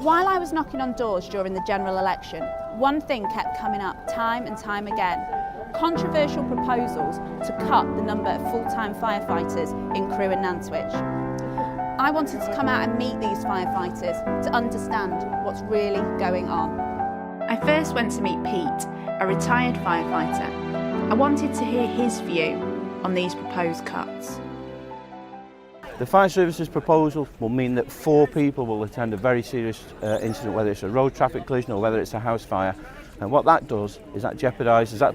While I was knocking on doors during the general election, one thing kept coming up time and time again: controversial proposals to cut the number of full-time firefighters in Crewe Nantwich. I wanted to come out and meet these firefighters to understand what's really going on. I first went to meet Pete, a retired firefighter. I wanted to hear his view on these proposed cuts. The fire services proposal will mean that 4 people will attend a very serious incident, whether it's a road traffic collision or whether it's a house fire. And what that does is that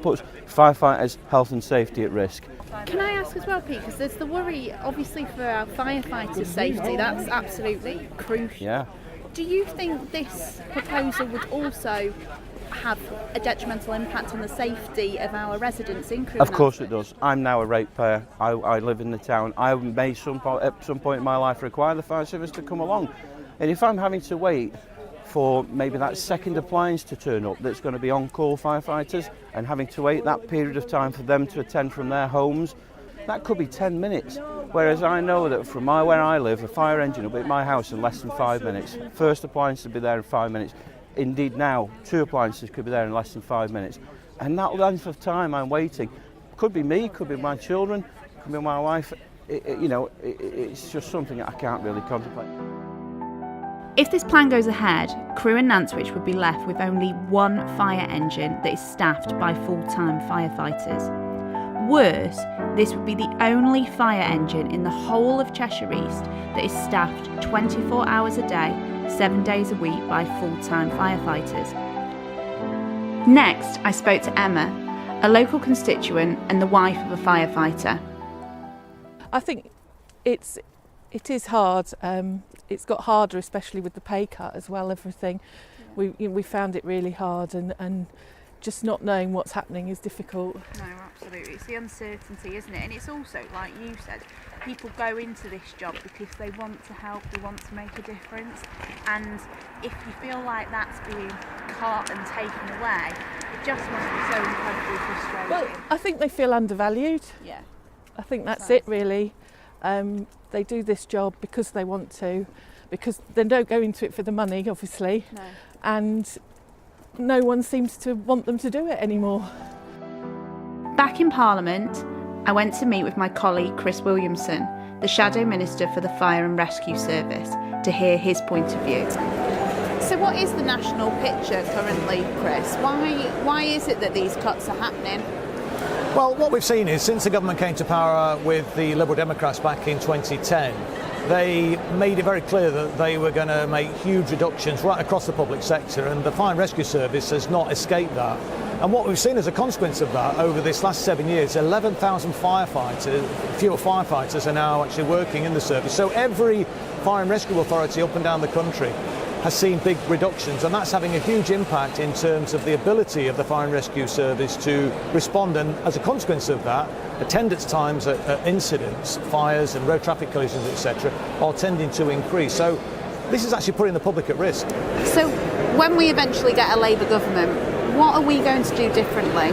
puts firefighters' health and safety at risk. Can I ask as well, Pete, because there's the worry, obviously, for our firefighters' safety, that's absolutely crucial. Yeah. Do you think this proposal would also have a detrimental impact on the safety of our residents in Crewe? Of course it does. I'm now a ratepayer. I live in the town. I may at some point in my life require the fire service to come along. And if I'm having to wait for maybe that second appliance to turn up that's going to be on-call firefighters, and having to wait that period of time for them to attend from their homes, that could be 10 minutes. Whereas I know that from where I live, a fire engine will be at my house in less than 5 minutes. First appliance will be there in 5 minutes. Indeed now, 2 appliances could be there in less than 5 minutes. And that length of time I'm waiting could be me, could be my children, could be my wife. It's just something that I can't really contemplate. If this plan goes ahead, Crewe Nantwich would be left with only 1 fire engine that is staffed by full-time firefighters. Worse, this would be the only fire engine in the whole of Cheshire East that is staffed 24 hours a day, 7 days a week by full-time firefighters. Next, I spoke to Emma, a local constituent and the wife of a firefighter. I think it is hard. It's got harder, especially with the pay cut as well. Everything, we found it really hard, and just not knowing what's happening is difficult. No, absolutely. It's the uncertainty, isn't it? And it's also, like you said, people go into this job because they want to help, they want to make a difference. And if you feel like that's being cut and taken away, it just must be so incredibly frustrating. Well, I think they feel undervalued. Yeah. I think that's it, really. They do this job because they want to, because they don't go into it for the money, obviously. No. And no one seems to want them to do it anymore. Back in Parliament, I went to meet with my colleague Chris Williamson, the Shadow Minister for the Fire and Rescue Service, to hear his point of view. So what is the national picture currently, Chris? Why is it that these cuts are happening? Well, what we've seen is since the government came to power with the Liberal Democrats back in 2010, they made it very clear that they were going to make huge reductions right across the public sector, and the Fire and Rescue Service has not escaped that. And what we've seen as a consequence of that over this last 7 years, 11,000 fewer firefighters are now actually working in the service. So every fire and rescue authority up and down the country has seen big reductions, and that's having a huge impact in terms of the ability of the Fire and Rescue Service to respond, and as a consequence of that, attendance times at incidents, fires and road traffic collisions, etc., are tending to increase. So this is actually putting the public at risk. So when we eventually get a Labour government, what are we going to do differently?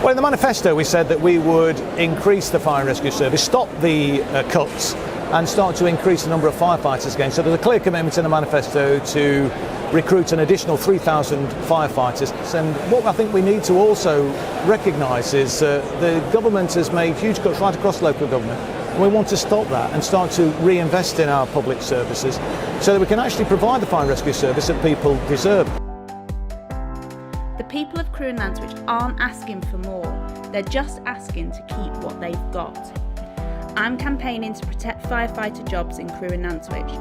Well, in the manifesto we said that we would increase the Fire and Rescue Service, stop the cuts, and start to increase the number of firefighters again. So there's a clear commitment in the manifesto to recruit an additional 3,000 firefighters. And what I think we need to also recognise is the government has made huge cuts right across local government. And we want to stop that and start to reinvest in our public services so that we can actually provide the fire and rescue service that people deserve. The people of Crewe Nantwich aren't asking for more, they're just asking to keep what they've got. I'm campaigning to protect firefighter jobs in Crewe Nantwich.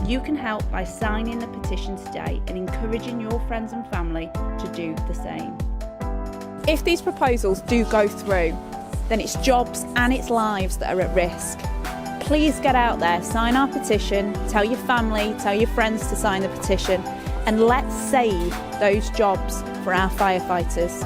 You can help by signing the petition today and encouraging your friends and family to do the same. If these proposals do go through, then it's jobs and it's lives that are at risk. Please get out there, sign our petition, tell your family, tell your friends to sign the petition, and let's save those jobs for our firefighters.